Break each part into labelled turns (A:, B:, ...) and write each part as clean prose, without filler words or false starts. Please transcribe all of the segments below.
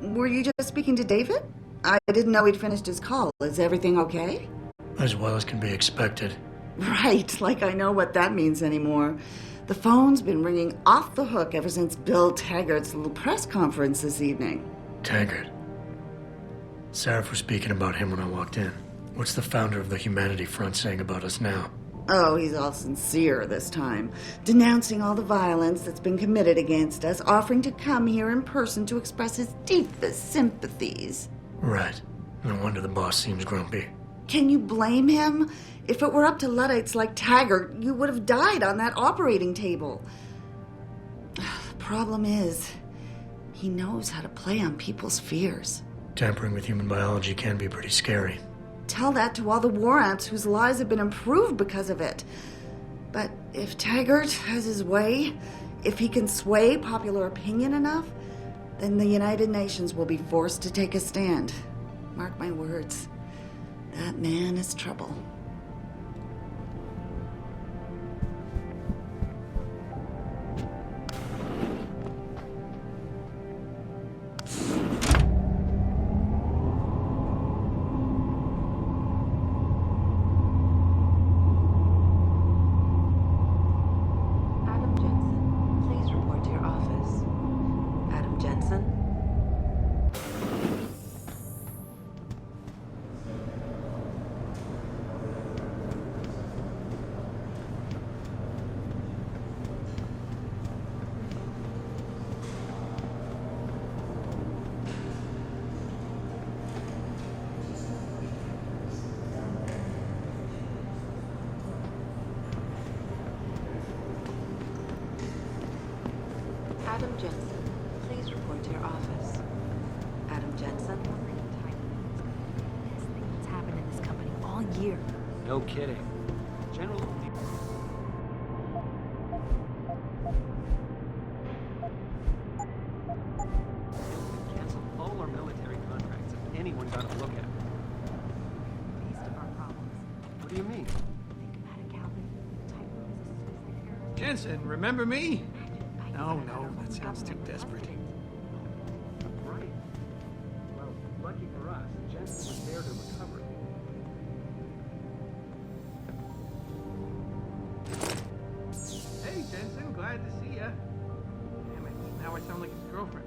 A: Were you just speaking to David? I didn't know he'd finished his call. Is everything okay?
B: As well as can be expected.
A: Right, like I know what that means anymore. The phone's been ringing off the hook ever since Bill Taggart's little press conference this evening.
B: Taggart. Sarah was speaking about him when I walked in. What's the founder of the Humanity Front saying about us now?
A: Oh, he's all sincere this time, denouncing all the violence that's been committed against us, offering to come here in person to express his deepest sympathies.
B: Right. No wonder the boss seems grumpy.
A: Can you blame him? If it were up to Luddites like Taggart, you would have died on that operating table. The problem is, he knows how to play on people's fears.
B: Tampering with human biology can be pretty scary.
A: Tell that to all the war amps whose lives have been improved because of it. But if Taggart has his way, if he can sway popular opinion enough, then the United Nations will be forced to take a stand. Mark my words. That man is trouble.
C: Adam Jensen, please report to your office. Adam Jensen?
D: This thing that's happened in this company all year.
E: No kidding. General... Cancel all our military contracts if anyone got a look at it.
D: Least of our problems.
E: What do you mean?
D: Think about it, Calvin. Tyler is a superhero.
F: Jensen, remember me? No, that sounds too desperate.
E: Right. Well, lucky for us, Jensen was there to recover.
F: Hey, Jensen, glad to see ya. Damn it, now I sound like his girlfriend.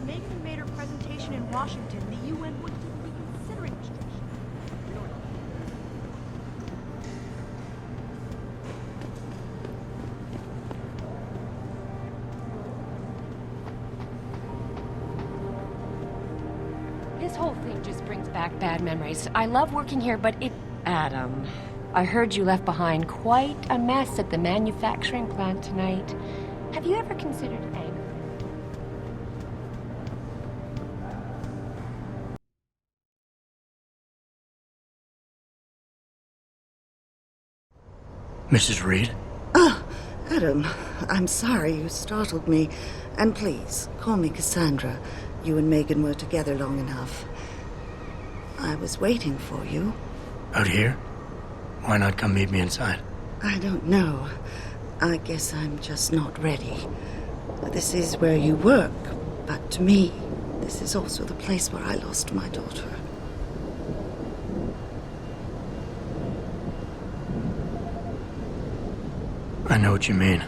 D: Megan made her presentation in Washington. The UN wouldn't even be considering restriction.
G: This whole thing just brings back bad memories. I love working here, but it... Adam, I heard you left behind quite a mess at the manufacturing plant tonight. Have you ever considered anger?
B: Mrs. Reed?
A: Adam, I'm sorry you startled me. And please, call me Cassandra. You and Megan were together long enough. I was waiting for you.
B: Out here? Why not come meet me inside?
A: I don't know. I guess I'm just not ready. This is where you work, but to me, this is also the place where I lost my daughter.
B: I know what you mean.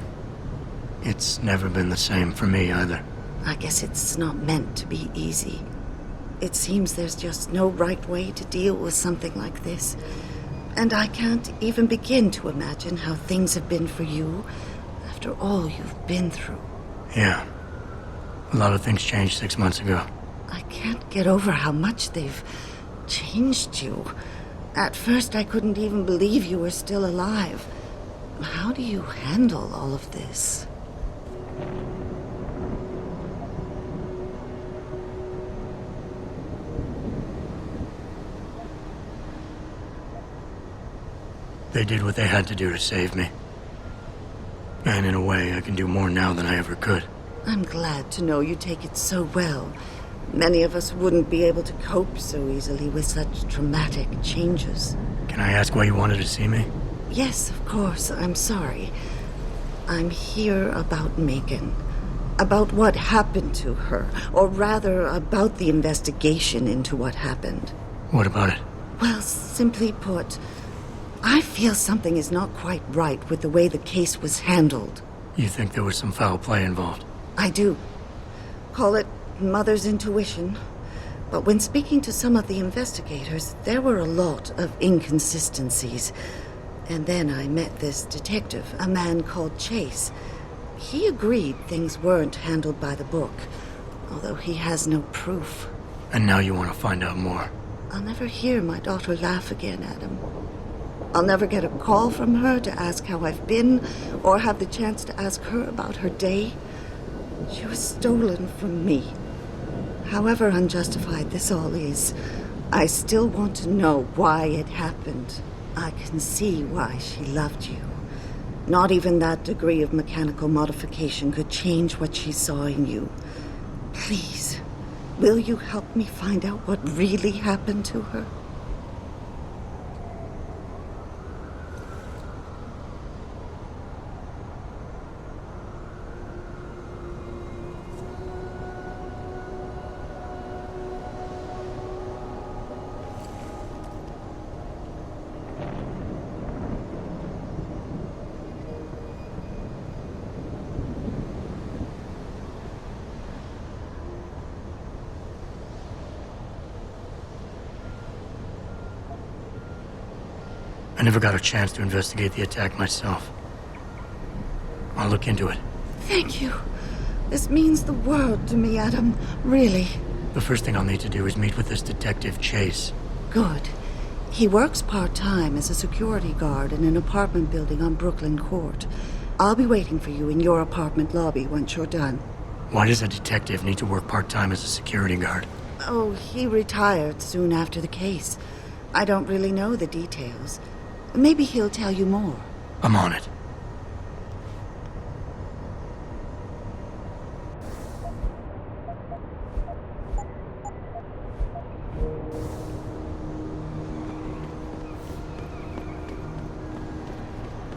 B: It's never been the same for me either.
A: I guess it's not meant to be easy. It seems there's just no right way to deal with something like this. And I can't even begin to imagine how things have been for you after all you've been through.
B: Yeah. A lot of things changed 6 months ago.
A: I can't get over how much they've changed you. At first, I couldn't even believe you were still alive. How do you handle all of this?
B: They did what they had to do to save me. And in a way, I can do more now than I ever could.
A: I'm glad to know you take it so well. Many of us wouldn't be able to cope so easily with such dramatic changes.
B: Can I ask why you wanted to see me?
A: Yes, of course. I'm sorry. I'm here about Megan. About what happened to her. Or rather, about the investigation into what happened.
B: What about it?
A: Well, simply put, I feel something is not quite right with the way the case was handled.
B: You think there was some foul play involved?
A: I do. Call it mother's intuition. But when speaking to some of the investigators, there were a lot of inconsistencies. And then I met this detective, a man called Chase. He agreed things weren't handled by the book, although he has no proof.
B: And now you want to find out more?
A: I'll never hear my daughter laugh again, Adam. I'll never get a call from her to ask how I've been, or have the chance to ask her about her day. She was stolen from me. However unjustified this all is, I still want to know why it happened. I can see why she loved you. Not even that degree of mechanical modification could change what she saw in you. Please, will you help me find out what really happened to her?
B: I never got a chance to investigate the attack myself. I'll look into it.
A: Thank you. This means the world to me, Adam. Really.
B: The first thing I'll need to do is meet with this detective, Chase.
A: Good. He works part-time as a security guard in an apartment building on Brooklyn Court. I'll be waiting for you in your apartment lobby once you're done.
B: Why does a detective need to work part-time as a security guard?
A: Oh, he retired soon after the case. I don't really know the details. Maybe he'll tell you more.
B: I'm on it.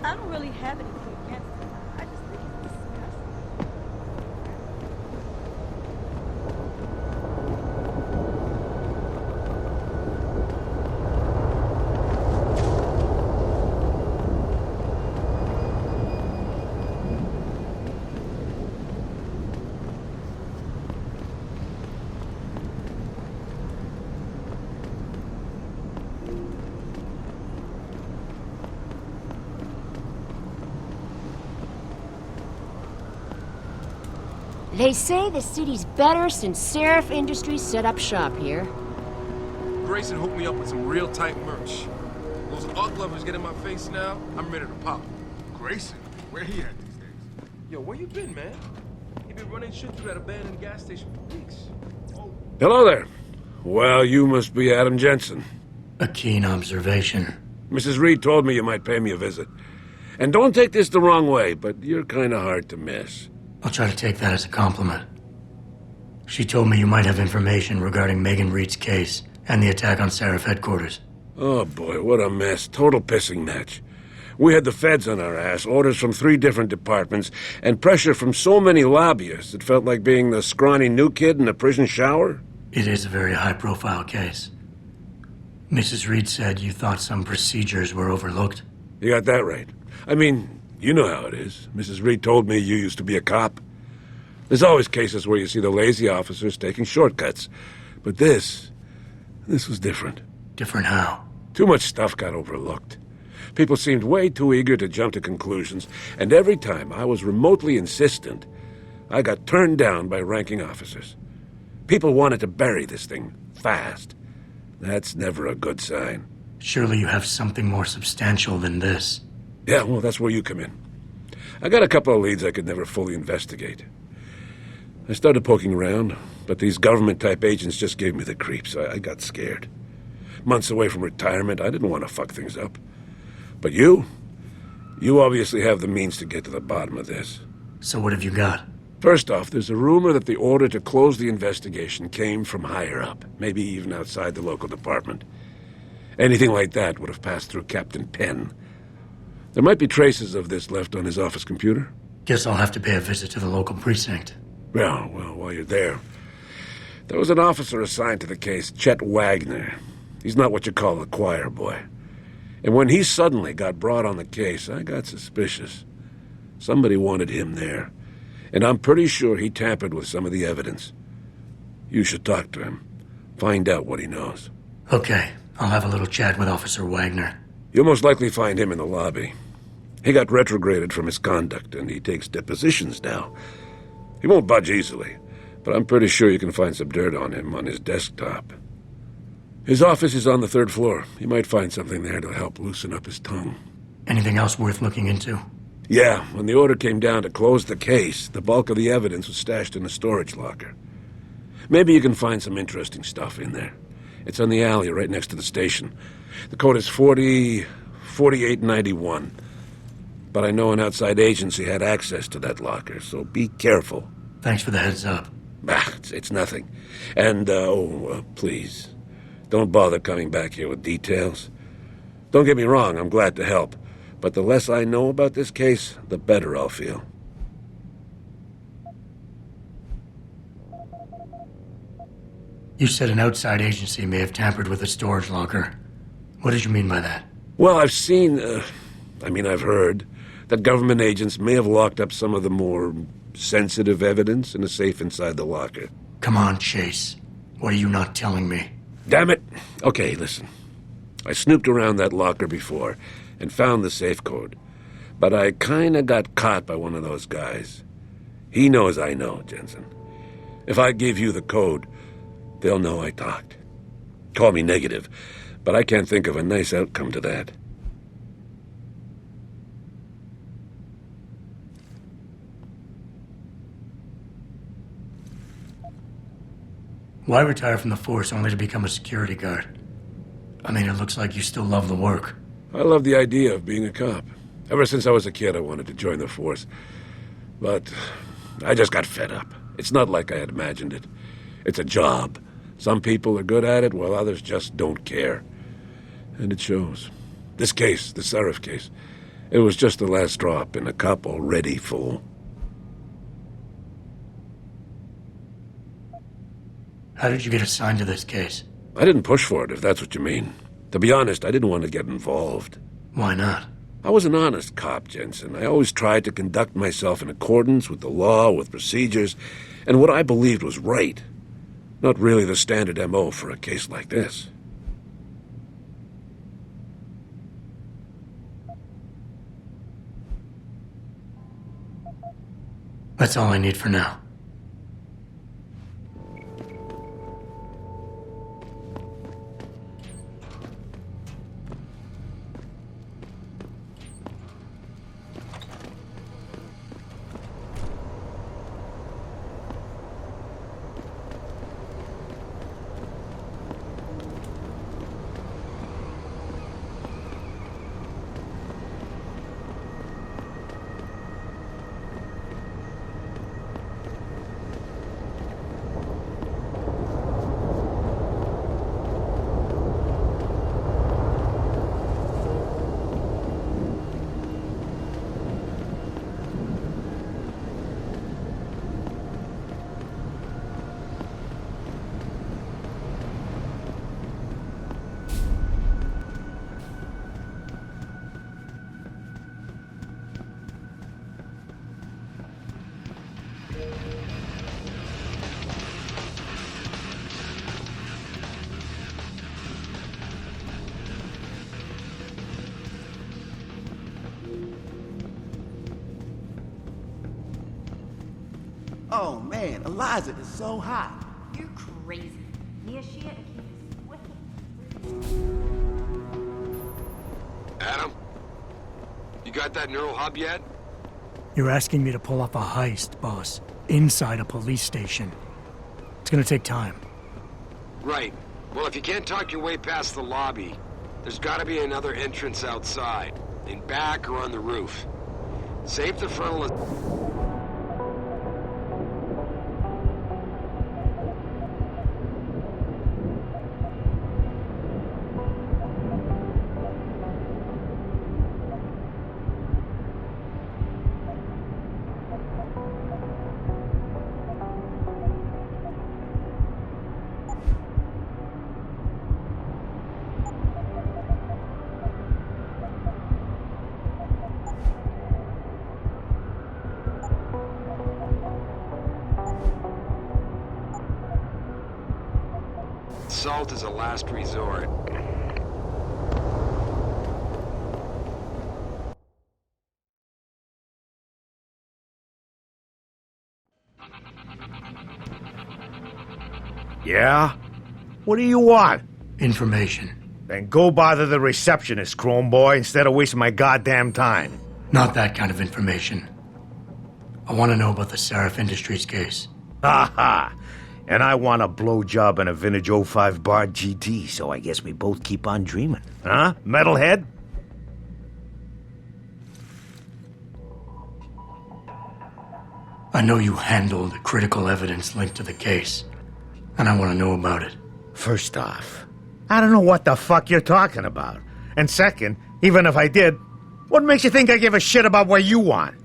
D: I don't really have anything against him. I just think it's disgusting.
G: They say the city's better since Seraph Industries set up shop here.
H: Grayson hooked me up with some real tight merch. Those art lovers get in my face now, I'm ready to pop.
F: Grayson, where he at these days?
H: Yo, where you been, man? You been running shit through that abandoned gas station for weeks.
I: Hello there. Well, you must be Adam Jensen.
B: A keen observation.
I: Mrs. Reed told me you might pay me a visit. And don't take this the wrong way, but you're kind of hard to miss.
B: I'll try to take that as a compliment. She told me you might have information regarding Megan Reed's case and the attack on Seraph headquarters.
I: Oh boy, what a mess. Total pissing match. We had the feds on our ass, orders from 3 different departments, and pressure from so many lobbyists it felt like being the scrawny new kid in a prison shower.
B: It is a very high-profile case. Mrs. Reed said you thought some procedures were overlooked.
I: You got that right. I mean, you know how it is. Mrs. Reed told me you used to be a cop. There's always cases where you see the lazy officers taking shortcuts. But this was different.
B: Different how?
I: Too much stuff got overlooked. People seemed way too eager to jump to conclusions, and every time I was remotely insistent, I got turned down by ranking officers. People wanted to bury this thing fast. That's never a good sign.
B: Surely you have something more substantial than this.
I: Yeah, well, that's where you come in. I got a couple of leads I could never fully investigate. I started poking around, but these government-type agents just gave me the creeps. I got scared. Months away from retirement, I didn't want to fuck things up. But you obviously have the means to get to the bottom of this.
B: So what have you got?
I: First off, there's a rumor that the order to close the investigation came from higher up, maybe even outside the local department. Anything like that would have passed through Captain Penn. There might be traces of this left on his office computer.
B: Guess I'll have to pay a visit to the local precinct.
I: Well, while you're there, there was an officer assigned to the case, Chet Wagner. He's not what you call a choir boy. And when he suddenly got brought on the case, I got suspicious. Somebody wanted him there. And I'm pretty sure he tampered with some of the evidence. You should talk to him. Find out what he knows.
B: Okay, I'll have a little chat with Officer Wagner.
I: You'll most likely find him in the lobby. He got retrograded from his conduct, and he takes depositions now. He won't budge easily, but I'm pretty sure you can find some dirt on him on his desktop. His office is on the 3rd floor. You might find something there to help loosen up his tongue.
B: Anything else worth looking into?
I: Yeah, when the order came down to close the case, the bulk of the evidence was stashed in a storage locker. Maybe you can find some interesting stuff in there. It's on the alley right next to the station. The code is 4891. But I know an outside agency had access to that locker, so be careful.
B: Thanks for the heads up.
I: It's nothing. And, please, don't bother coming back here with details. Don't get me wrong, I'm glad to help. But the less I know about this case, the better I'll feel.
B: You said an outside agency may have tampered with a storage locker. What did you mean by that?
I: Well, I've heard that government agents may have locked up some of the more sensitive evidence in a safe inside the locker.
B: Come on, Chase. What are you not telling me?
I: Damn it! Okay, listen. I snooped around that locker before and found the safe code. But I kinda got caught by one of those guys. He knows I know, Jensen. If I give you the code, they'll know I talked. Call me negative, but I can't think of a nice outcome to that.
B: Why retire from the force only to become a security guard? I mean, it looks like you still love the work.
I: I love the idea of being a cop. Ever since I was a kid, I wanted to join the force. But I just got fed up. It's not like I had imagined it. It's a job. Some people are good at it, while others just don't care. And it shows. This case, the Seraph case, it was just the last drop in a cup already full.
B: How did you get assigned to this case?
I: I didn't push for it, if that's what you mean. To be honest, I didn't want to get involved.
B: Why not?
I: I was an honest cop, Jensen. I always tried to conduct myself in accordance with the law, with procedures, and what I believed was right. Not really the standard MO for a case like this.
B: That's all I need for now.
J: Oh man, Eliza is so hot.
D: You're crazy. Mia Shia and keep sweating.
H: Adam? You got that neural hub yet?
B: You're asking me to pull off a heist, boss, inside a police station. It's gonna take time.
H: Right. Well, if you can't talk your way past the lobby, there's gotta be another entrance outside.
I: In back or on the roof. Save the frontal... Assault is a last resort.
K: Yeah? What do you want?
B: Information.
K: Then go bother the receptionist, Chrome Boy, instead of wasting my goddamn time.
B: Not that kind of information. I want to know about the Seraph Industries case.
K: Ha ha! And I want a blowjob and a vintage '05 Bard GT, so I guess we both keep on dreaming. Huh, metalhead?
B: I know you handled critical evidence linked to the case, and I want to know about it.
K: First off, I don't know what the fuck you're talking about. And second, even if I did, what makes you think I give a shit about what you want?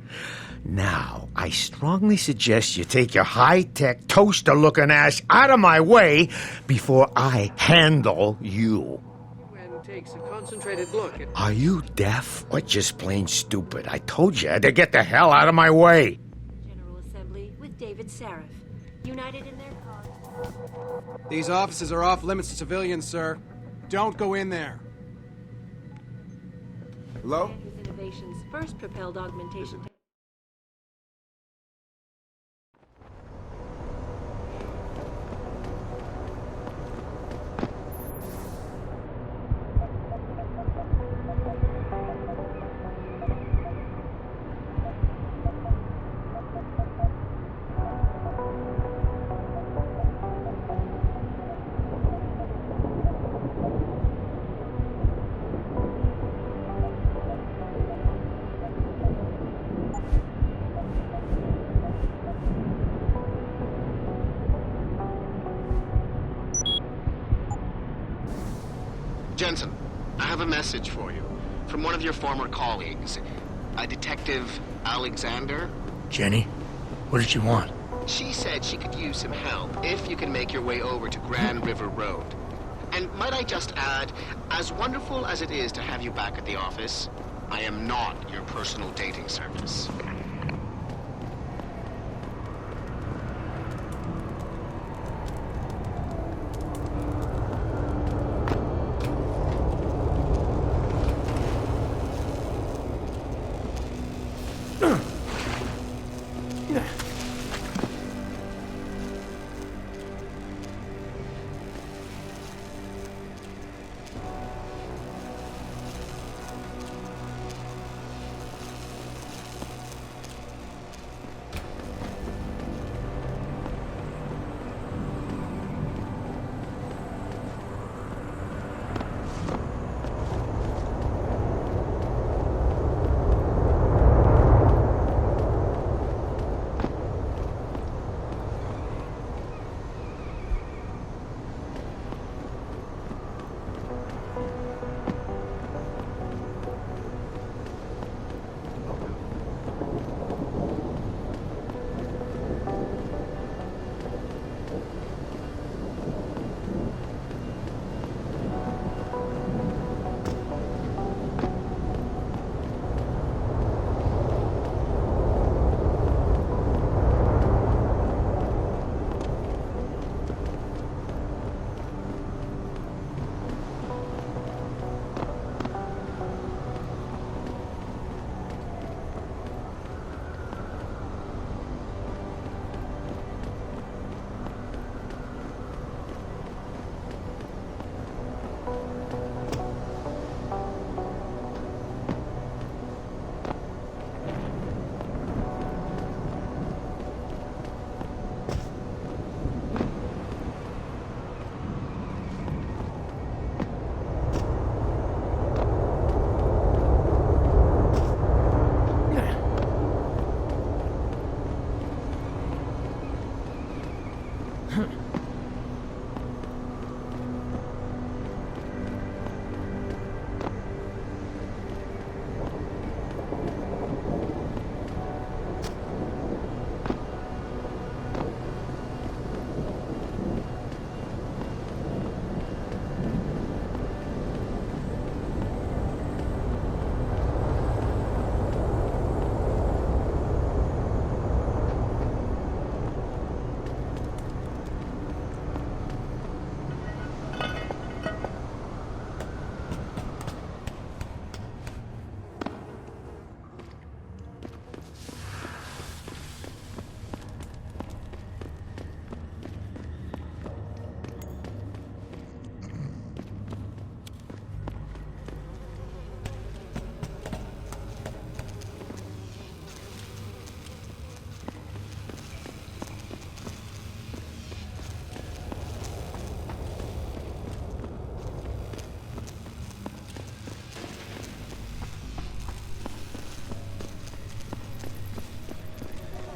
K: Now, I strongly suggest you take your high-tech, toaster-looking ass out of my way before I handle you.
E: And takes a concentrated look at...
K: Are you deaf or just plain stupid? I told you to get the hell out of my way.
L: General Assembly with David Seraph. United in their cause.
E: These offices are off limits to civilians, sir. Don't go in there.
J: Hello?
L: Denus Innovations first propelled augmentation.
M: Jensen, I have a message for you from one of your former colleagues, a Detective Alexander.
B: Jenny? What did she want?
M: She said she could use some help if you can make your way over to Grand River Road. And might I just add, as wonderful as it is to have you back at the office, I am not your personal dating service.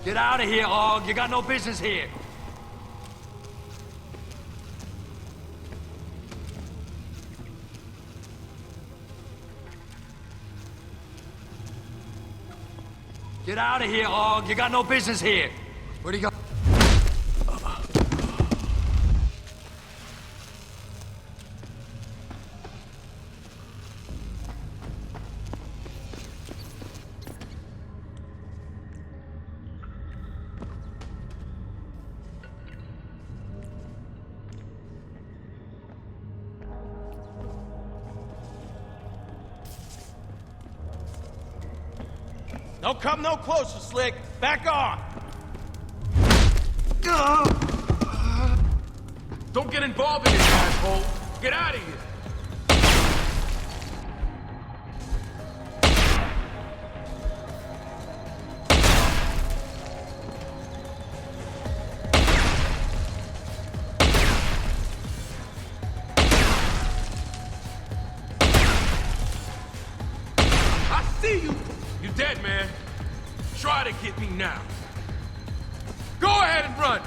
N: Get out of here, Hog. You got no business here. Get out of here, Hog. You got no business here. Where'd he go?
F: Don't come no closer, Slick. Back off.
H: Don't get involved in this, asshole. Get out of here. I see you. You dead, man. Try to get me now. Go ahead and run.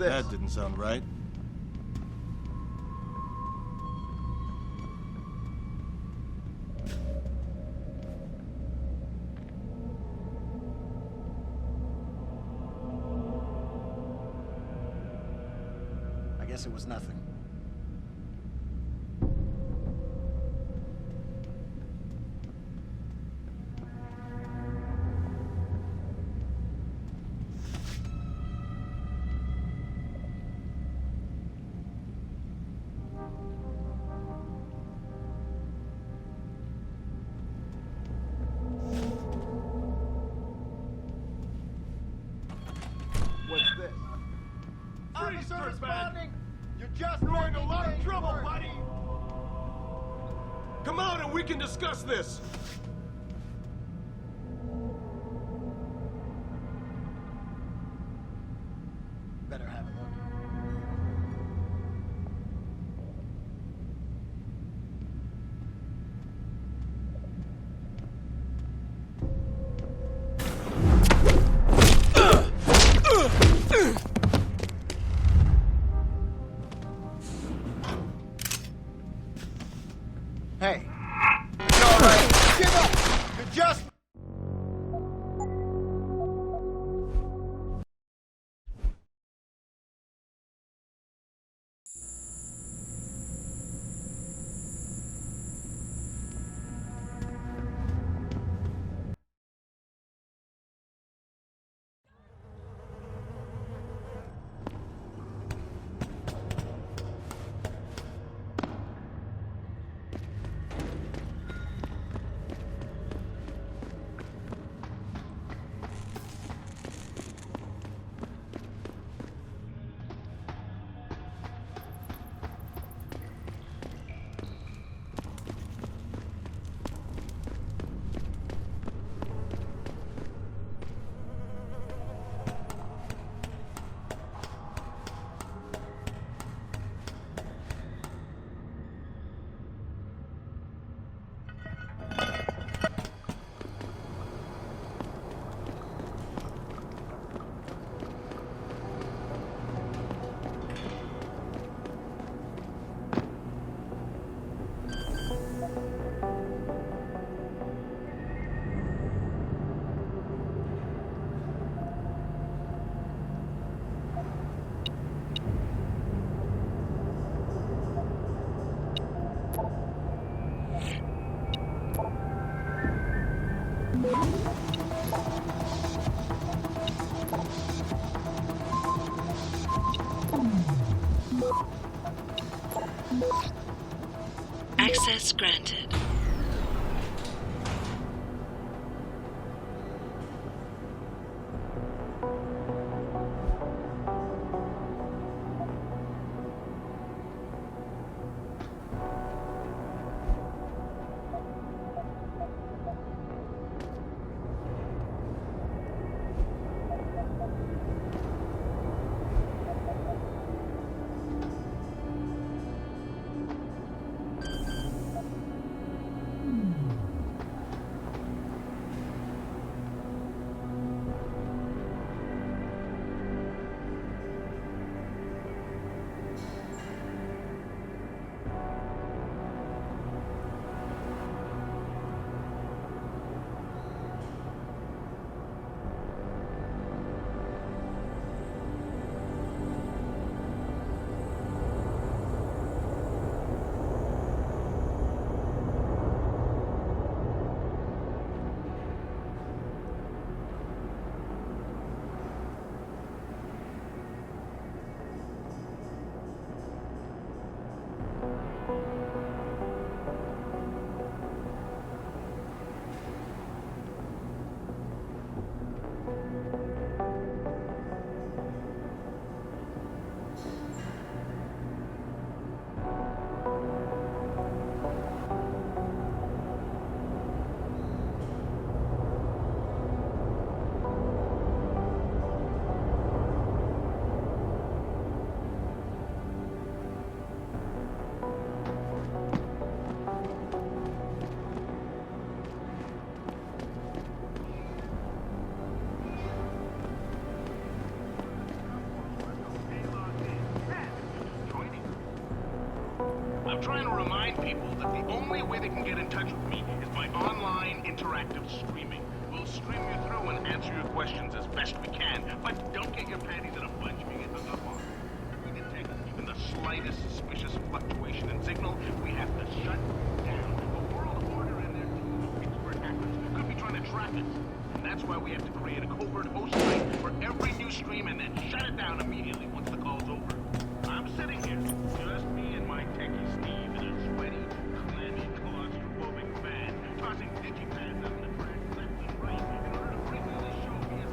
J: this? That didn't sound right. I guess it was nothing. What's this?
F: Officer responding!
J: You're just
F: You're in a lot of trouble, buddy! Come on and we can discuss this!
J: Better have a look. Hey. It's all right. Give up! You're just...
O: Access granted.
M: I'm trying to remind people that the only way they can get in touch with me is by online interactive streaming. We'll stream you through and answer your questions as best we can, but don't get your panties in a bunch if you get hung up on. If we detect even the slightest suspicious fluctuation in signal, we have to shut down. The world order and their team of expert hackers could be trying to track us. And that's why we have to create a covert host site for every new stream and then shut it down immediately once the call's over. I'm sitting here, just me and my techie Steve in a sweaty, clammy, claustrophobic van, tossing digipads out in the trash left and right in order to bring you this show via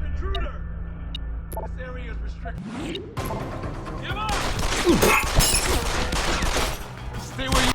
H: Intruder! This area is restricted. Give up! Stay where you...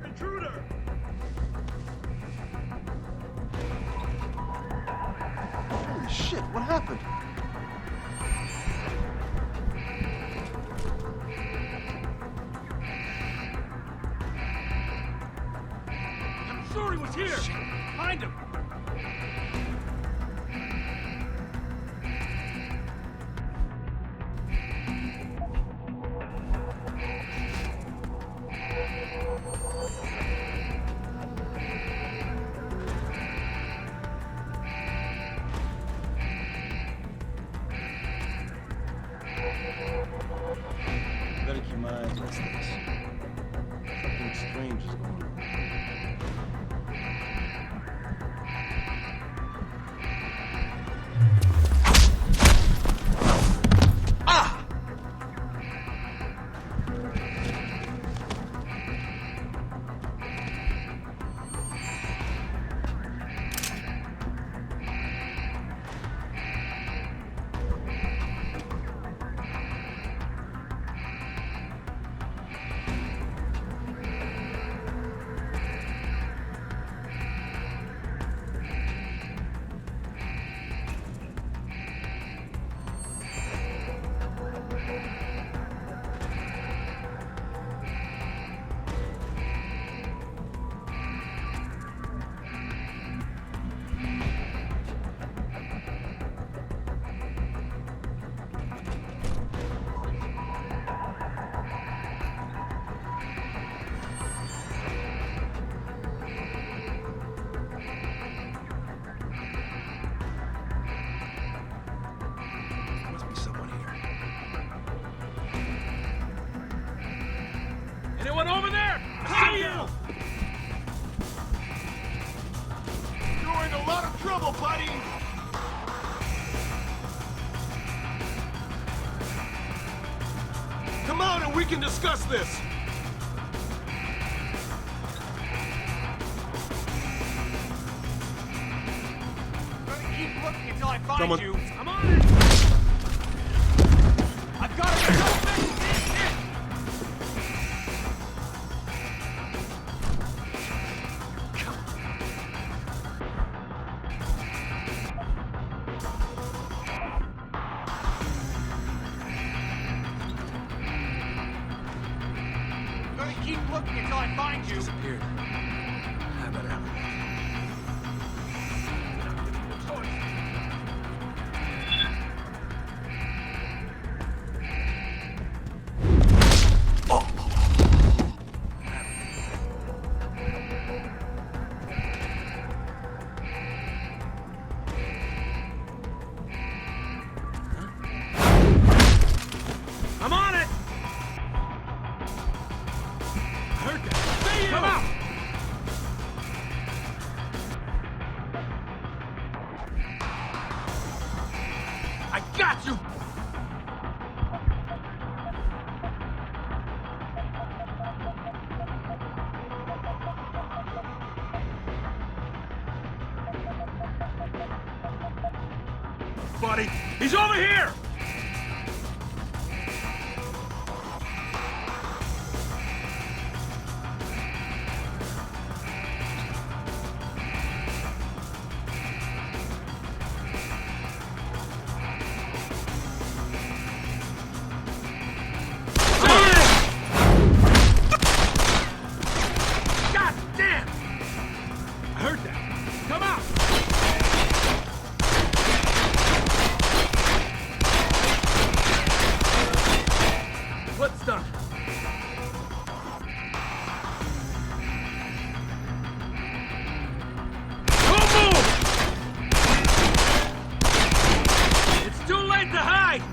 H: Intruder!
J: Holy shit, what happened?
H: I'm sure he was here! Find him!
J: Better keep my eyes on things. Something strange is going on.
H: can discuss this.
N: Keep looking until I find
H: Someone-
N: you. I'm on it! I've got it! Gonna keep looking until I find you.
H: Disappeared. I better have it.
N: I'm on it! I heard that. See you! Come out!
H: I got you! Buddy, he's over here! God damn! I heard that. Come out! What's done? Don't move! It's too late to hide!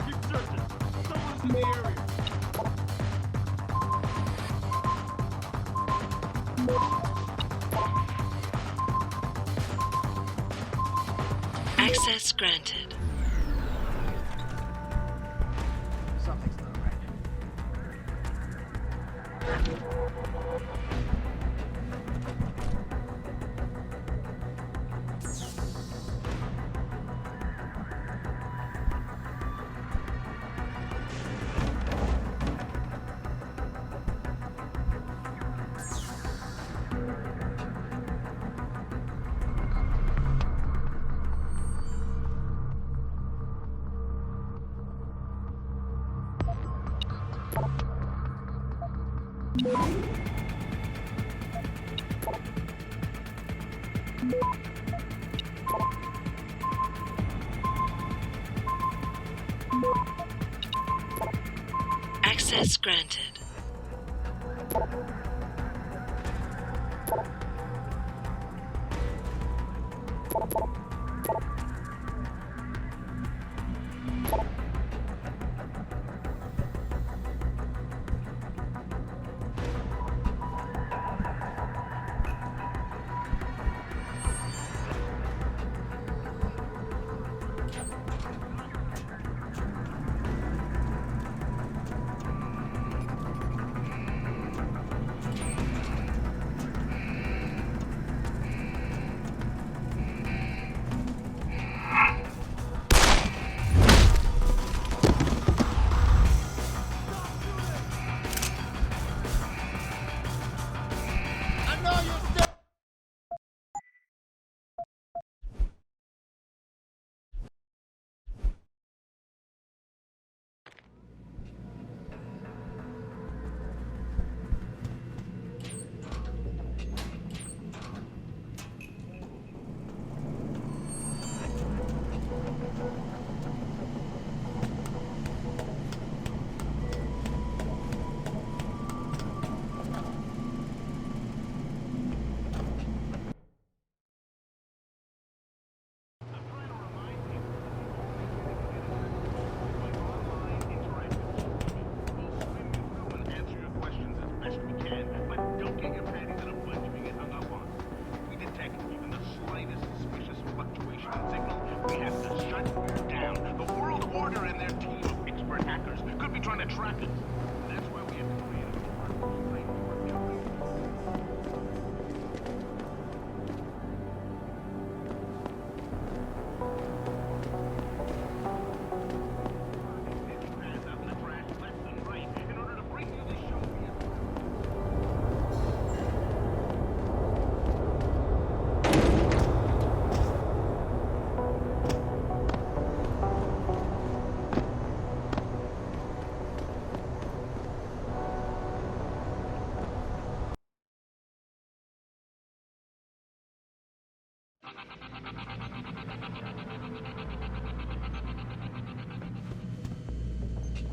H: Keep searching. Someone's in the area.
O: Access granted.
N: Something's not right.
O: Access granted.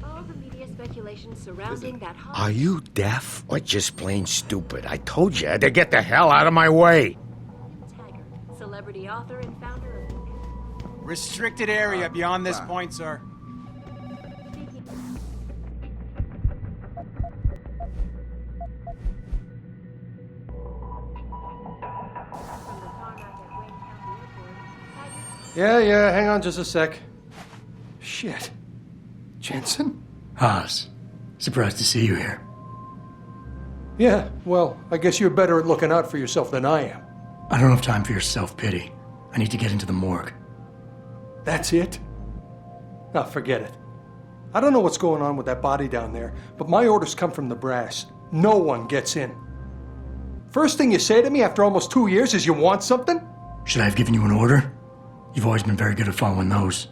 L: All the media speculation surrounding that
K: Are you deaf or just plain stupid? I told you to get the hell out of my way.
L: celebrity author and founder of
P: Restricted area beyond this point, sir.
F: Yeah, hang on just a sec. Shit. Jensen?
B: Haas. Surprised to see you here.
F: Yeah, well, I guess you're better at looking out for yourself than I am.
B: I don't have time for your self-pity. I need to get into the morgue.
F: That's it? Now, forget it. I don't know what's going on with that body down there, but my orders come from the brass. No one gets in. First thing you say to me after almost 2 years is you want something?
B: Should I have given you an order? You've always been very good at following those.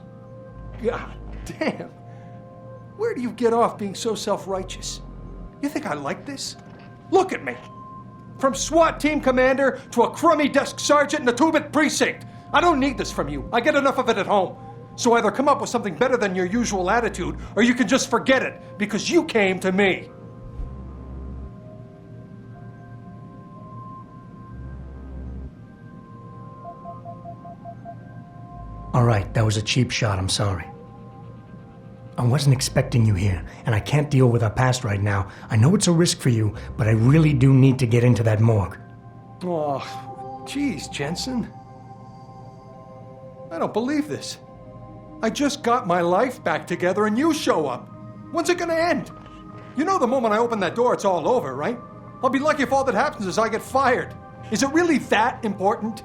F: God damn. Where do you get off being so self-righteous? You think I like this? Look at me. From SWAT team commander to a crummy desk sergeant in the 2-bit precinct. I don't need this from you. I get enough of it at home. So either come up with something better than your usual attitude, or you can just forget it, because you came to me.
B: All right, that was a cheap shot, I'm sorry. I wasn't expecting you here, and I can't deal with our past right now. I know it's a risk for you, but I really do need to get into that morgue.
F: Oh, geez, Jensen. I don't believe this. I just got my life back together and you show up. When's it gonna end? You know the moment I open that door, it's all over, right? I'll be lucky if all that happens is I get fired. Is it really that important?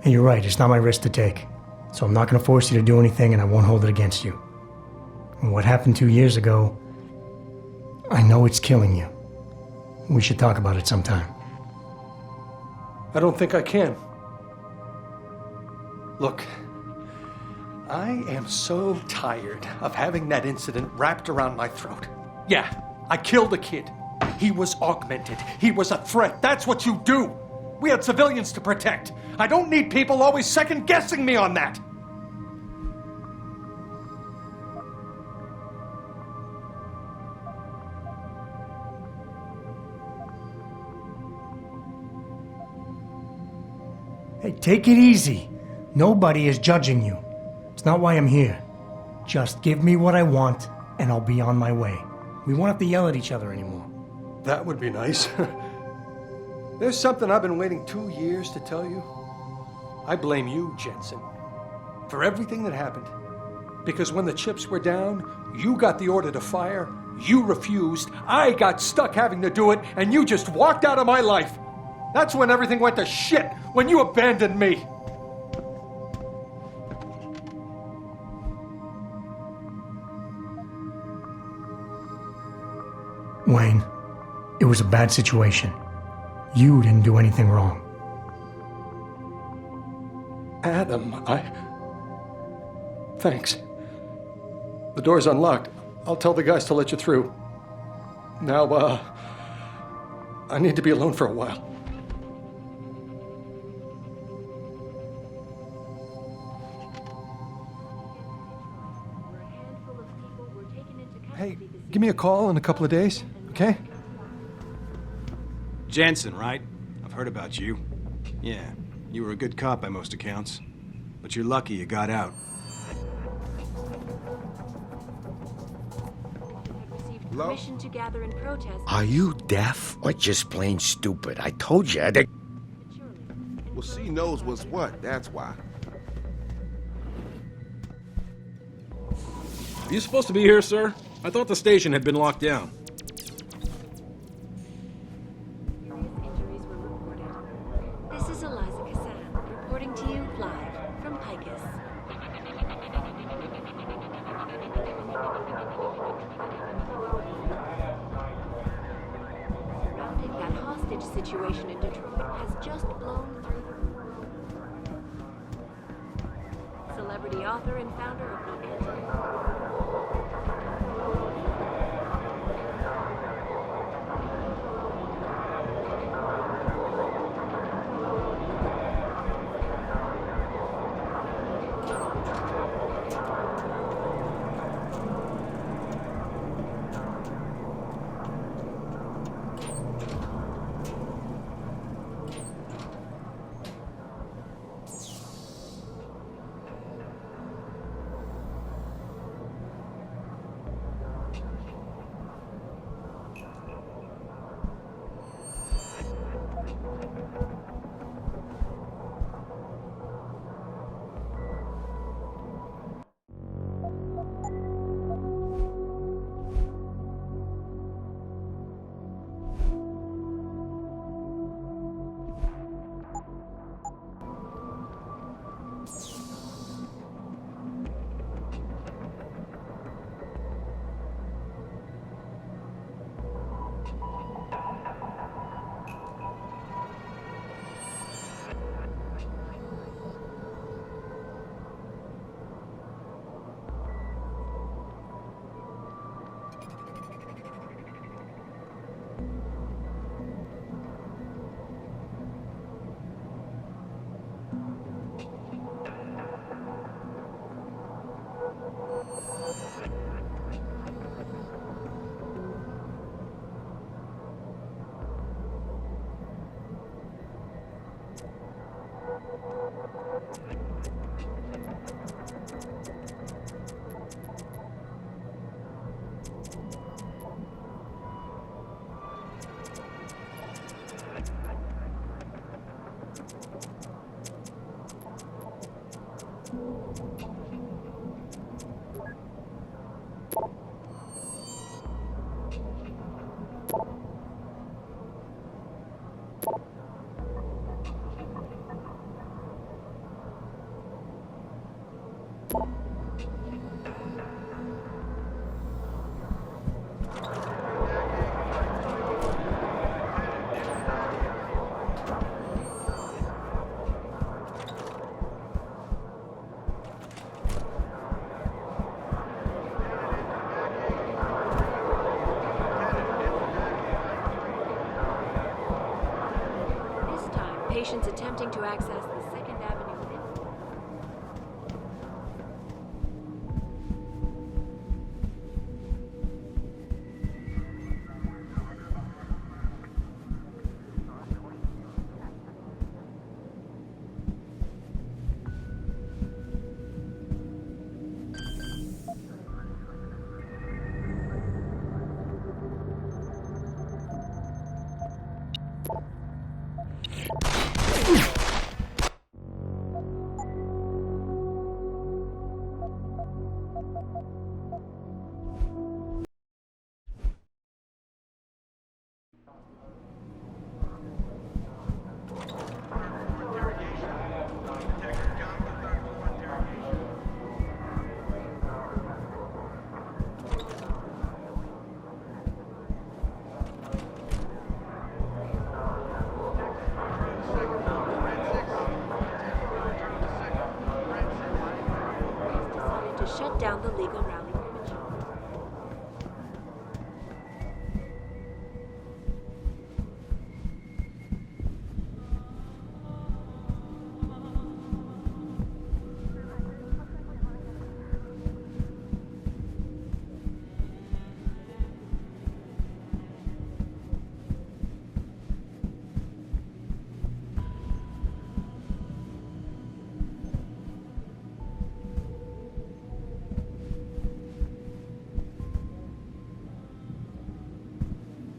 B: Hey, you're right, it's not my risk to take. So I'm not going to force you to do anything, and I won't hold it against you. And what happened 2 years ago, I know it's killing you. We should talk about it sometime.
F: I don't think I can. Look, I am so tired of having that incident wrapped around my throat. Yeah, I killed a kid. He was augmented. He was a threat. That's what you do. We had civilians to protect. I don't need people always second-guessing me on that.
B: Hey, take it easy. Nobody is judging you. It's not why I'm here. Just give me what I want, and I'll be on my way. We won't have to yell at each other anymore.
F: That would be nice. There's something I've been waiting 2 years to tell you. I blame you, Jensen, for everything that happened. Because when the chips were down, you got the order to fire, you refused, I got stuck having to do it, and you just walked out of my life. That's when everything went to shit, when you abandoned me.
B: Wayne, it was a bad situation. You didn't do anything wrong.
F: Adam, Thanks. The door's unlocked. I'll tell the guys to let you through. Now, I need to be alone for a while. Hey, give me a call in a couple of days, okay?
P: Jensen, right? I've heard about you. Yeah, you were a good cop by most accounts. But you're lucky you got out.
L: permission to gather and protest.
K: Are you deaf or just plain stupid? I told you to...
J: Well, she knows what's what, that's why.
Q: Are you supposed to be here, sir? I thought the station had been locked down.
L: This is Eliza Cassan, reporting to you live from Picus. Surrounding that hostage situation in Detroit has just blown through the roof. Celebrity author and founder of the demonstrations attempting to access the 2nd Avenue. To shut down the legal rally prematurely.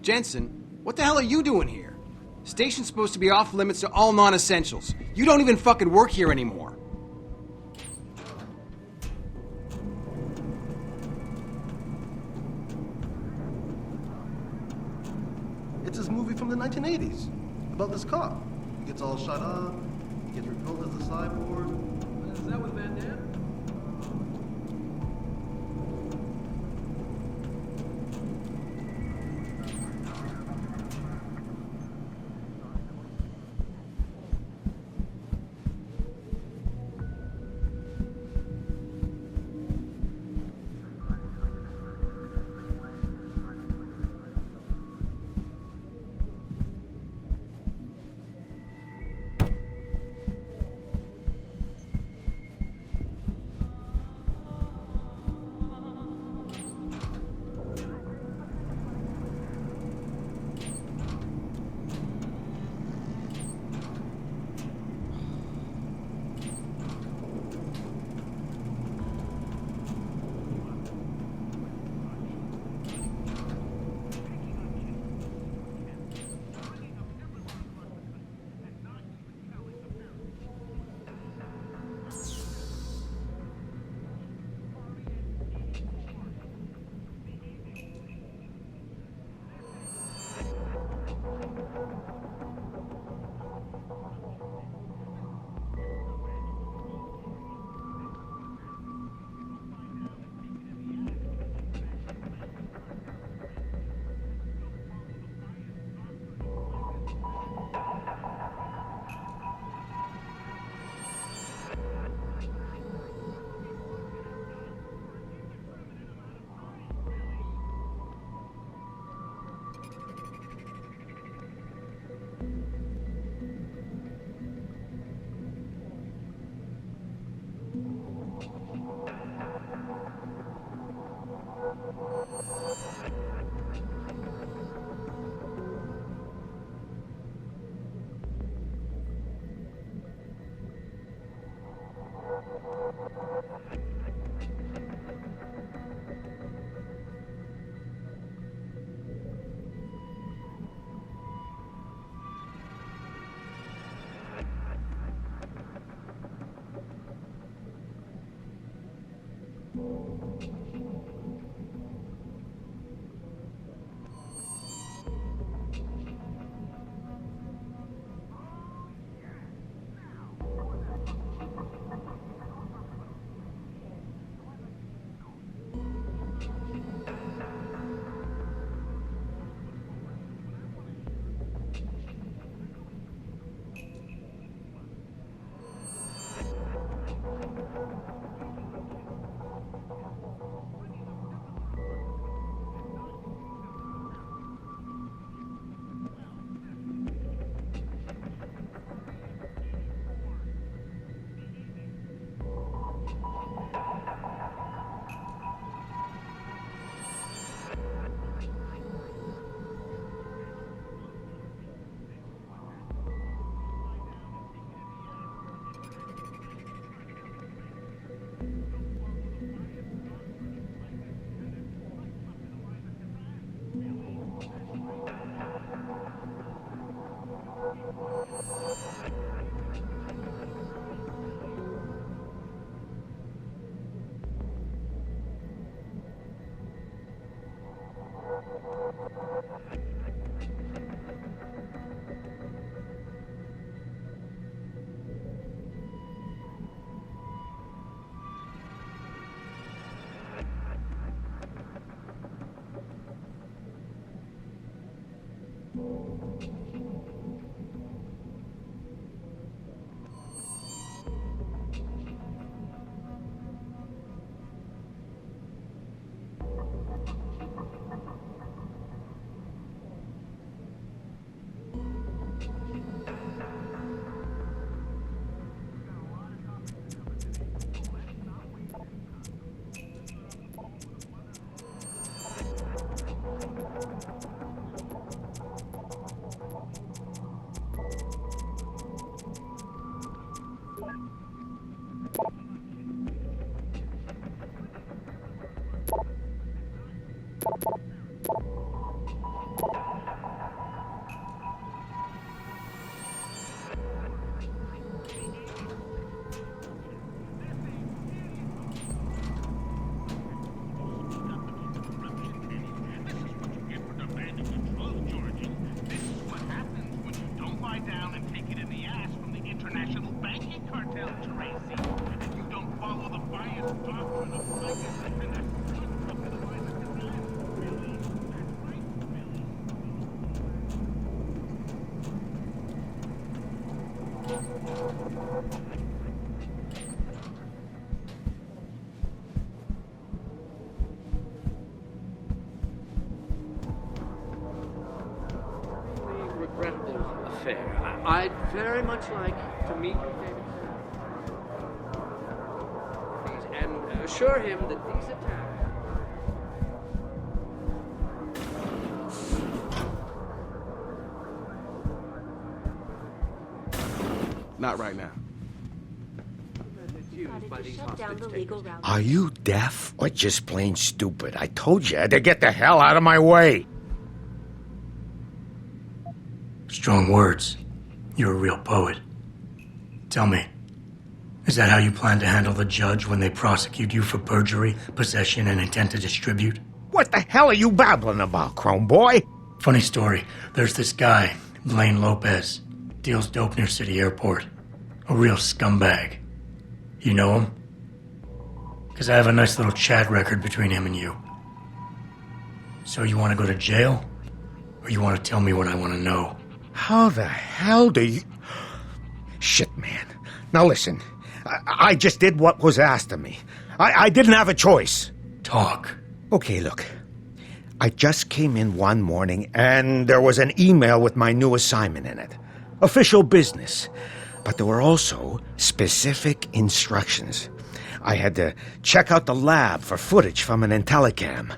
P: Jensen, what the hell are you doing here? Station's supposed to be off limits to all non-essentials. You don't even fucking work here anymore.
R: It's this movie from the 1980s about this cop. He gets all shut up, he gets rebuilt as a cyborg.
E: Is that with Van Damme?
S: Regrettable affair. I'd very much like to meet with David and assure him that these attacks.
P: Not right now.
K: Are you deaf or just plain stupid? I told you to get the hell out of my way.
B: Strong words. You're a real poet. Tell me, is that how you plan to handle the judge when they prosecute you for perjury, possession, and intent to distribute?
K: What the hell are you babbling about, Chrome Boy?
B: Funny story. There's this guy, Blaine Lopez. Deals dope near City Airport. A real scumbag. You know him? Because I have a nice little chat record between him and you. So you want to go to jail? Or you want to tell me what I want to know?
K: How the hell do you... Shit, man. Now listen, I just did what was asked of me. I didn't have a choice.
B: Talk.
K: Okay, look. I just came in one morning and there was an email with my new assignment in it. Official business. But there were also specific instructions. I had to check out the lab for footage from an Intellicam.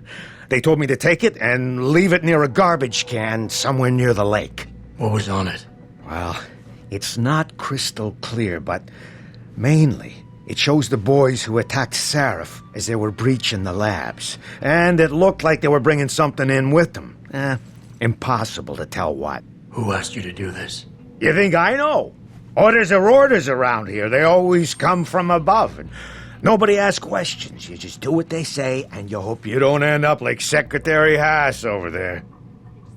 K: They told me to take it and leave it near a garbage can somewhere near the lake.
B: What was on it?
K: Well, it's not crystal clear, but mainly it shows the boys who attacked Sarif as they were breaching the labs. And it looked like they were bringing something in with them. Impossible to tell what.
B: Who asked you to do this?
K: You think I know? Orders are orders around here. They always come from above. And nobody asks questions. You just do what they say, and you hope you don't end up like Secretary Haas over there.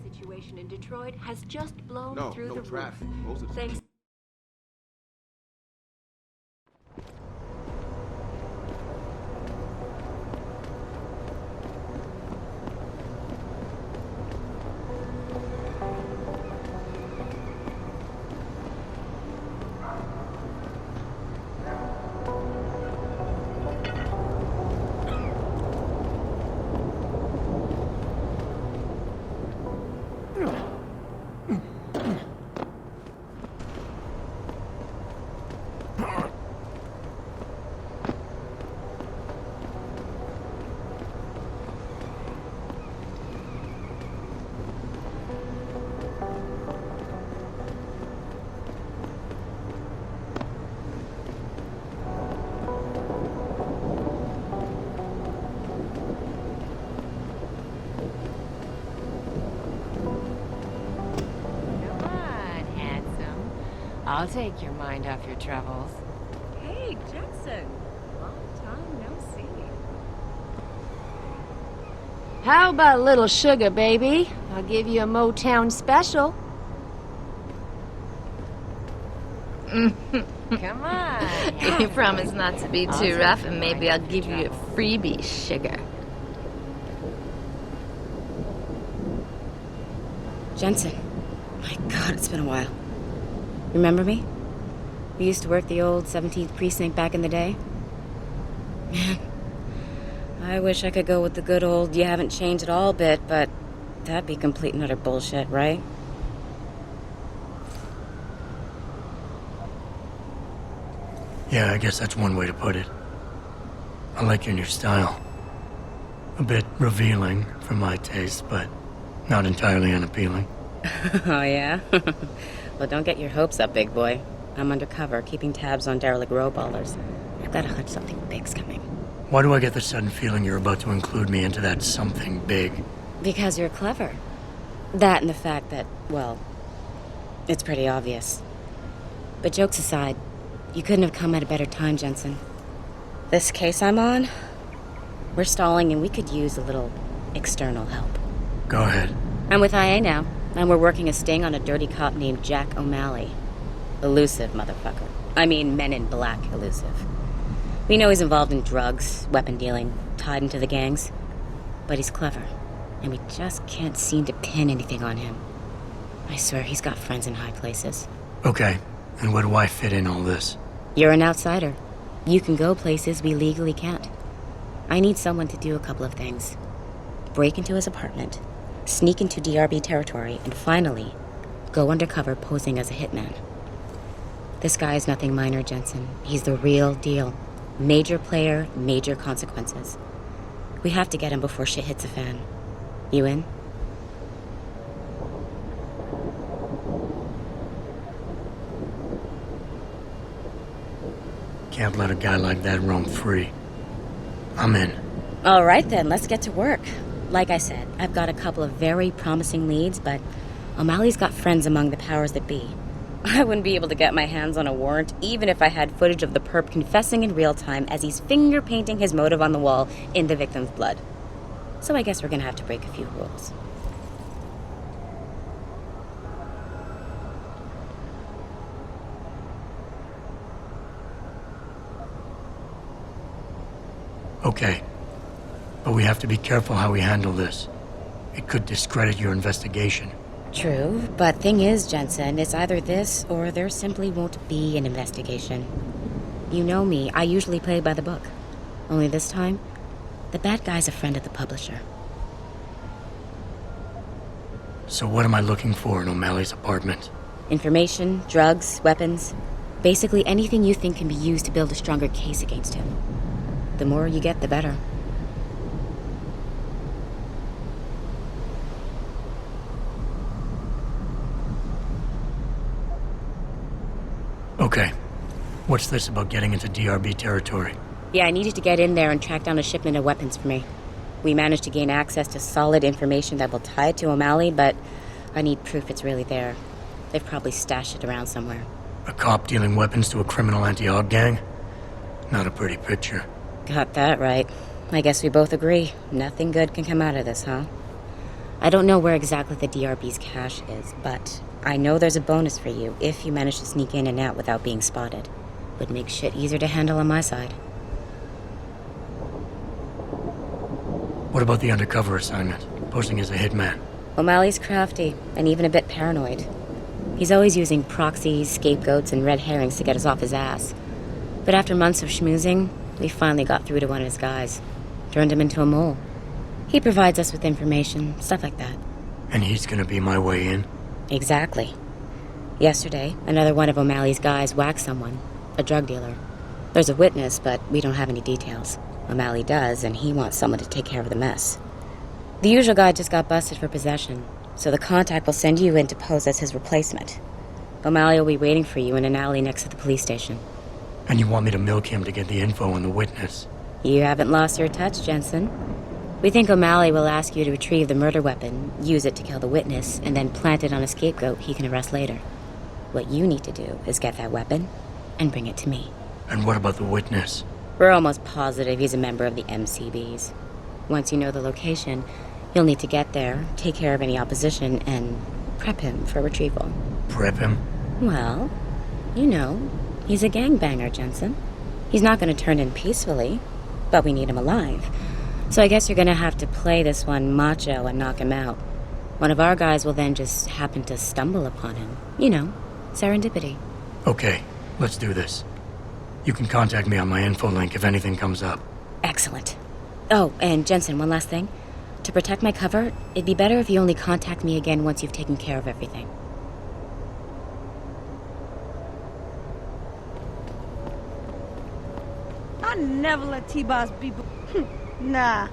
L: The situation in Detroit has just blown through the roof. Thanks.
G: I'll take your mind off your troubles.
T: Hey, Jackson. Long time no see.
G: How about a little sugar, baby? I'll give you a Motown special. Come on.
T: You promise not to be too rough, and maybe I'll give you a freebie, sugar.
U: Jensen, My God, it's been a while. Remember me? We used to work the old 17th precinct back in the day. Man, I wish I could go with the good old you haven't changed at all bit, but that'd be complete and utter bullshit, right?
B: Yeah, I guess that's one way to put it. I like your new style. A bit revealing for my taste, but not entirely unappealing.
U: Oh, yeah? Well, don't get your hopes up, big boy. I'm undercover, keeping tabs on derelict row-ballers. I've got a hunch something big's coming.
B: Why do I get the sudden feeling you're about to include me into that something big?
U: Because you're clever. That and the fact that, well, it's pretty obvious. But jokes aside, you couldn't have come at a better time, Jensen. This case I'm on, we're stalling and we could use a little external help.
B: Go ahead.
U: I'm with IA now, and we're working a sting on a dirty cop named Jack O'Malley. Elusive motherfucker. I mean, Men in Black elusive. We know he's involved in drugs, weapon dealing, tied into the gangs. But he's clever, and we just can't seem to pin anything on him. I swear he's got friends in high places.
B: Okay, and where do I fit in all this?
U: You're an outsider. You can go places we legally can't. I need someone to do a couple of things. Break into his apartment, sneak into DRB territory, and finally, go undercover posing as a hitman. This guy is nothing minor, Jensen. He's the real deal. Major player, major consequences. We have to get him before shit hits the fan. You in?
B: Can't let a guy like that roam free. I'm in.
U: All right then, let's get to work. Like I said, I've got a couple of very promising leads, but O'Malley's got friends among the powers that be. I wouldn't be able to get my hands on a warrant, even if I had footage of the perp confessing in real time as he's finger painting his motive on the wall in the victim's blood. So I guess we're gonna have to break a few rules.
B: Okay. But we have to be careful how we handle this. It could discredit your investigation.
U: True, but thing is, Jensen, it's either this or there simply won't be an investigation. You know me, I usually play by the book. Only this time, the bad guy's a friend of the publisher.
B: So what am I looking for in O'Malley's apartment?
U: Information, drugs, weapons. Basically anything you think can be used to build a stronger case against him. The more you get, the better.
B: Okay. What's this about getting into DRB territory?
U: Yeah, I needed to get in there and track down a shipment of weapons for me. We managed to gain access to solid information that will tie it to O'Malley, but I need proof it's really there. They've probably stashed it around somewhere.
B: A cop dealing weapons to a criminal anti-aug gang? Not a pretty picture.
U: Got that right. I guess we both agree. Nothing good can come out of this, huh? I don't know where exactly the DRB's cache is, but I know there's a bonus for you if you manage to sneak in and out without being spotted. Would make shit easier to handle on my side.
B: What about the undercover assignment? Posing as a hitman?
U: O'Malley's crafty, and even a bit paranoid. He's always using proxies, scapegoats, and red herrings to get us off his ass. But after months of schmoozing, we finally got through to one of his guys. Turned him into a mole. He provides us with information, stuff like that.
B: And he's gonna be my way in?
U: Exactly. Yesterday, another one of O'Malley's guys whacked someone, a drug dealer. There's a witness, but we don't have any details. O'Malley does, and he wants someone to take care of the mess. The usual guy just got busted for possession, so the contact will send you in to pose as his replacement. O'Malley will be waiting for you in an alley next to the police station.
B: And you want me to milk him to get the info on the witness?
U: You haven't lost your touch, Jensen. We think O'Malley will ask you to retrieve the murder weapon, use it to kill the witness, and then plant it on a scapegoat he can arrest later. What you need to do is get that weapon and bring it to me.
B: And what about the witness?
U: We're almost positive he's a member of the MCBs. Once you know the location, you'll need to get there, take care of any opposition, and prep him for retrieval.
B: Prep him?
U: Well, you know, he's a gangbanger, Jensen. He's not going to turn in peacefully, but we need him alive. So I guess you're going to have to play this one macho and knock him out. One of our guys will then just happen to stumble upon him. You know, serendipity.
B: Okay, let's do this. You can contact me on my info link if anything comes up.
U: Excellent. Oh, and Jensen, one last thing. To protect my cover, it'd be better if you only contact me again once you've taken care of everything.
D: I never let T-Boss beat... Nah.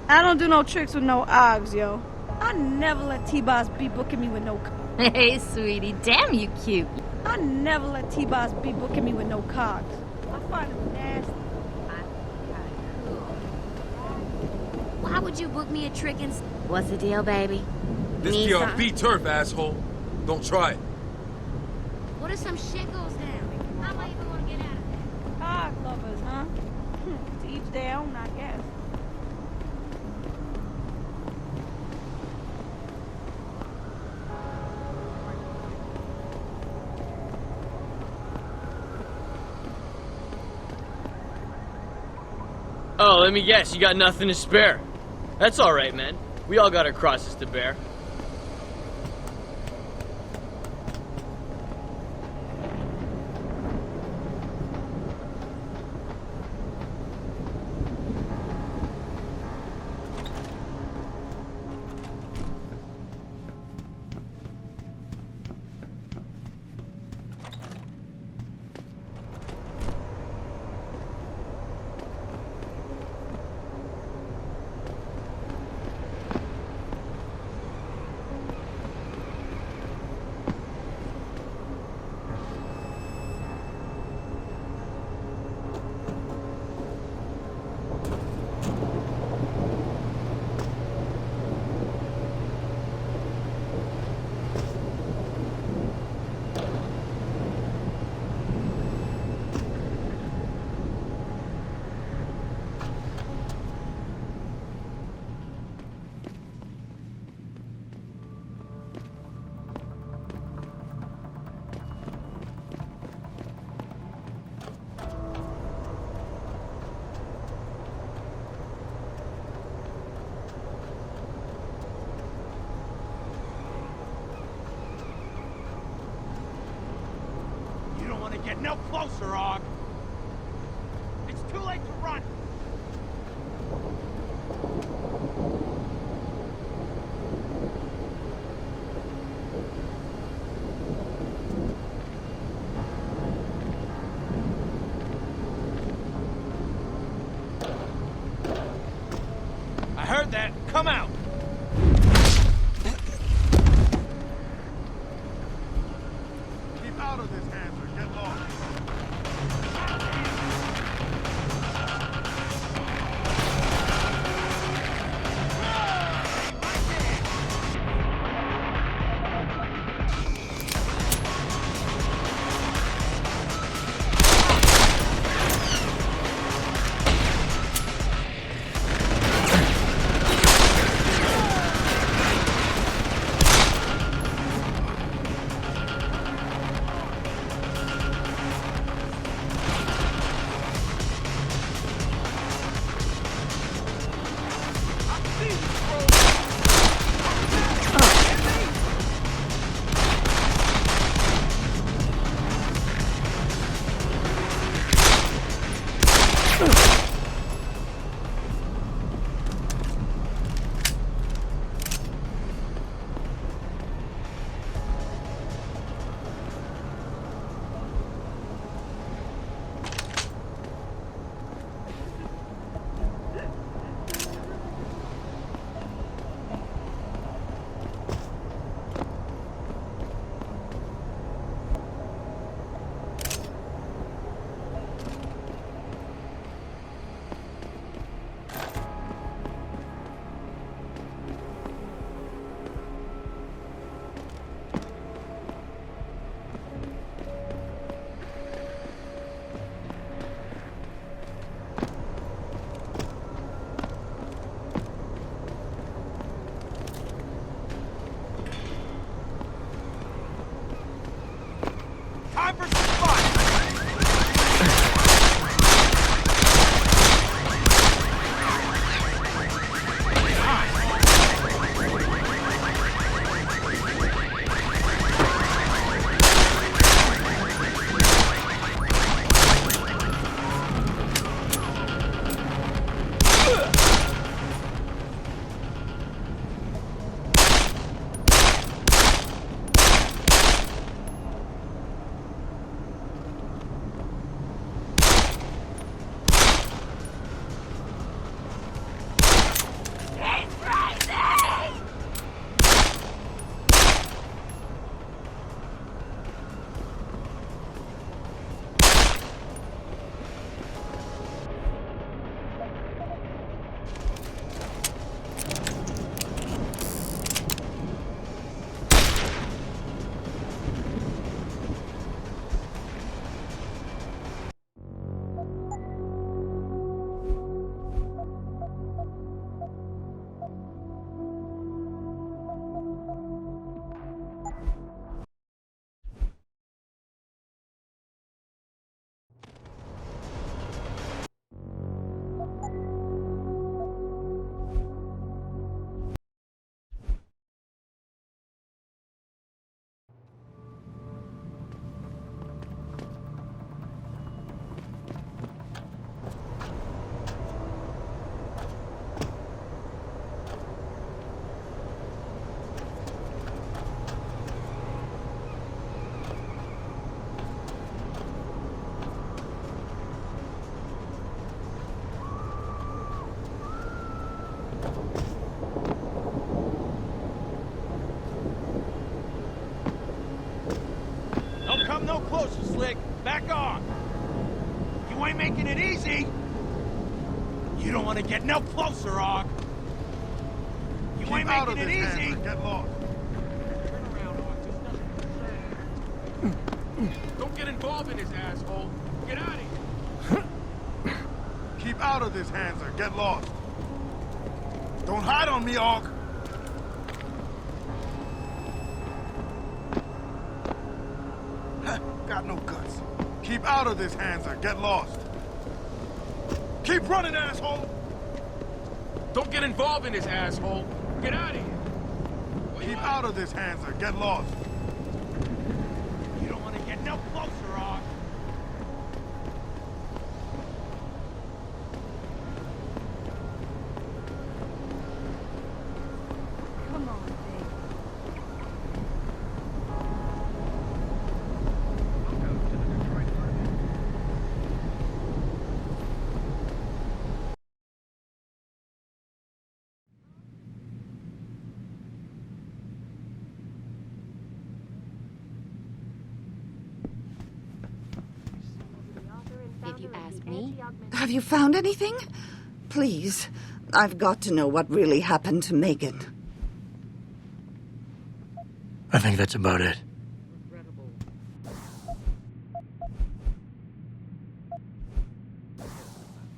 D: I don't do no tricks with no Oggs, yo. I never let T-Boss be booking me with no...
T: Hey, sweetie, damn you cute.
D: I never let T-Boss be booking me with no cogs. I find him nasty.
U: Why would you book me a trick and... What's the deal, baby?
H: This
U: Need
H: DRB
U: some?
H: turf, asshole. Don't try it.
U: What if some shit goes down? How am I even gonna get out of there?
D: Hog lovers, huh? To each their own, I guess.
C: Oh, let me guess, you got nothing to spare. That's all right, man. We all got our crosses to bear.
N: Get no closer, Og. It's too late to run. I heard that. Come out.
V: Keep out of this, Hanser. Get lost.
N: slick. Back off. You ain't making it easy. You don't want to get no closer, Og. You
V: Keep
N: ain't
V: out
N: making
V: of
N: it
V: this,
N: easy.
V: Hanser. Get lost.
H: Don't get involved in this, asshole. Get out of here.
V: Keep out of this, Hanser. Get lost. Don't hide on me, Og. Got no guts. Keep out of this, Hanser. Get lost. Keep running, asshole.
H: Don't get involved in this, asshole. Get out of here.
V: Keep out of this, Hanser. Get lost.
N: You don't want to get no closer, Og.
D: Come on, babe.
G: If you ask me,
A: Have you found anything? Please, I've got to know what really happened to Megan.
B: I think that's about it.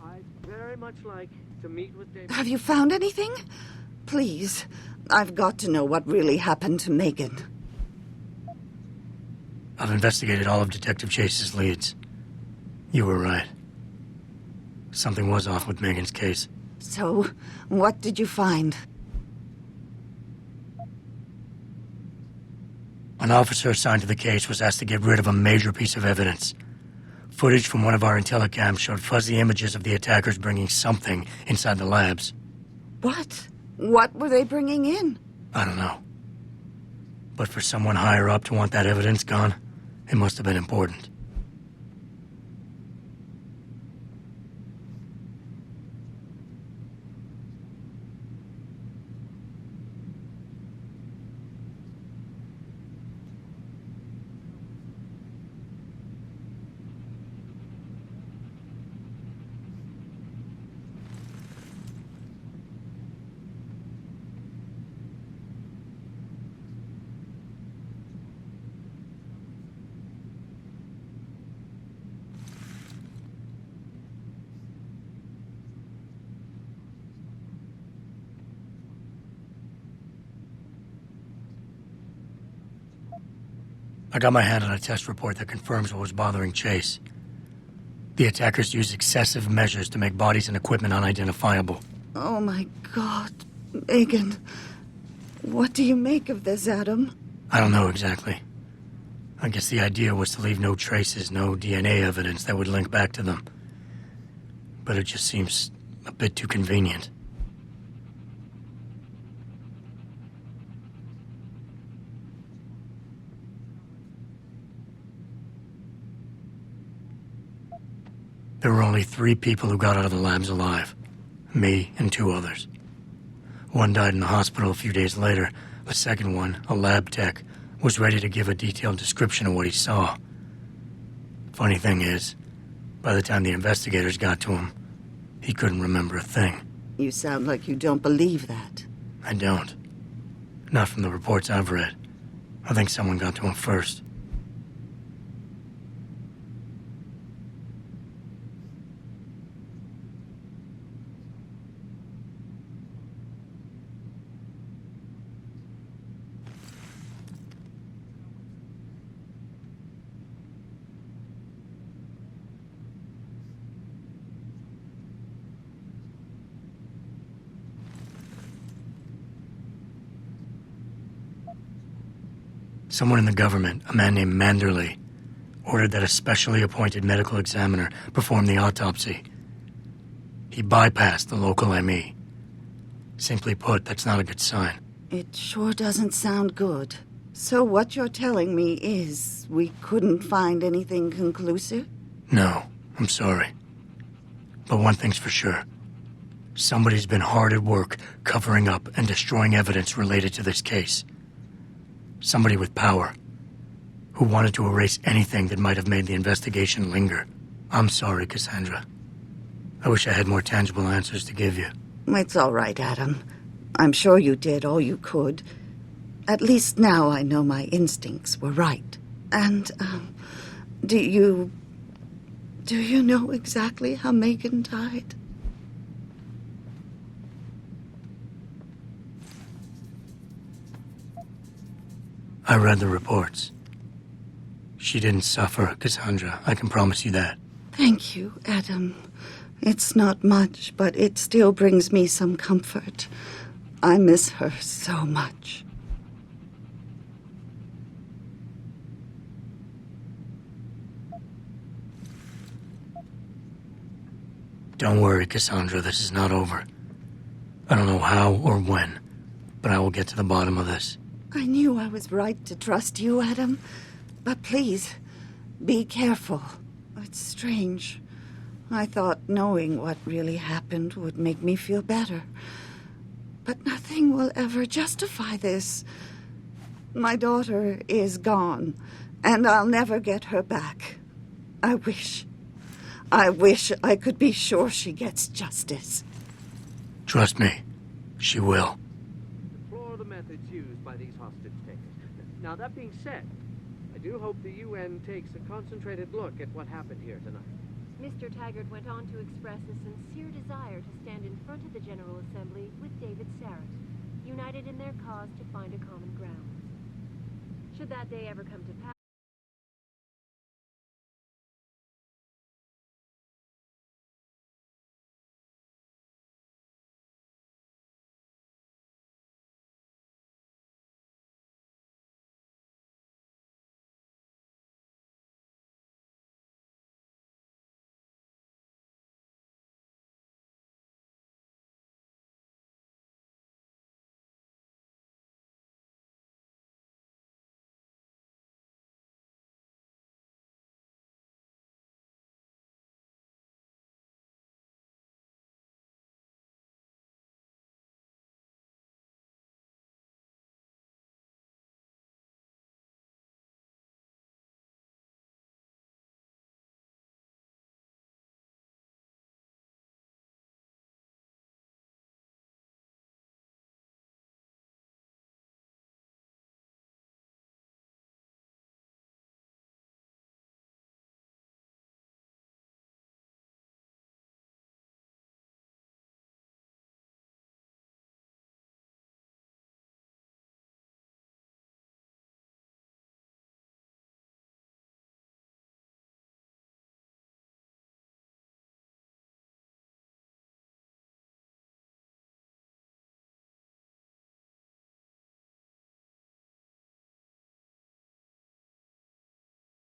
S: I'd very much like to meet with David.
A: Have you found anything? Please, I've got to know what really happened to Megan.
B: I've investigated all of Detective Chase's leads. You were right. Something was off with Megan's case.
A: So, what did you find?
B: An officer assigned to the case was asked to get rid of a major piece of evidence. Footage from one of our intellicams showed fuzzy images of the attackers bringing something inside the labs.
A: What? What were they bringing in?
B: I don't know. But for someone higher up to want that evidence gone, it must have been important. I got my hand on a test report that confirms what was bothering Chase. The attackers used excessive measures to make bodies and equipment unidentifiable.
A: Oh my God, Megan. What do you make of this, Adam?
B: I don't know exactly. I guess the idea was to leave no traces, no DNA evidence that would link back to them. But it just seems a bit too convenient. There were only 3 people who got out of the labs alive. Me and 2 others. One died in the hospital a few days later. The second one, a lab tech, was ready to give a detailed description of what he saw. Funny thing is, by the time the investigators got to him, he couldn't remember a thing.
A: You sound like you don't believe that.
B: I don't. Not from the reports I've read. I think someone got to him first. Someone in the government, a man named Manderley, ordered that a specially appointed medical examiner perform the autopsy. He bypassed the local ME. Simply put, that's not a good sign.
A: It sure doesn't sound good. So what you're telling me is we couldn't find anything conclusive?
B: No, I'm sorry. But one thing's for sure. Somebody's been hard at work covering up and destroying evidence related to this case. Somebody with power. who wanted to erase anything that might have made the investigation linger. I'm sorry, Cassandra. I wish I had more tangible answers to give you.
A: It's all right, Adam. I'm sure you did all you could. At least now I know my instincts were right. And, do you know exactly how Megan died?
B: I read the reports. She didn't suffer, Cassandra. I can promise you that.
A: Thank you, Adam. It's not much, but it still brings me some comfort. I miss her so much.
B: Don't worry, Cassandra. This is not over. I don't know how or when, but I will get to the bottom of this.
A: I knew I was right to trust you, Adam. But please, be careful. It's strange. I thought knowing what really happened would make me feel better. But nothing will ever justify this. My daughter is gone, and I'll never get her back. I wish I could be sure she gets justice.
B: Trust me, she will.
S: Deplore the methods used by these hostage takers. Now, that being said, I do hope the UN takes a concentrated look at what happened here tonight.
L: Mr. Taggart went on to express a sincere desire to stand in front of the General Assembly with David Sarrett, united in their cause to find a common ground. Should that day ever come to pass,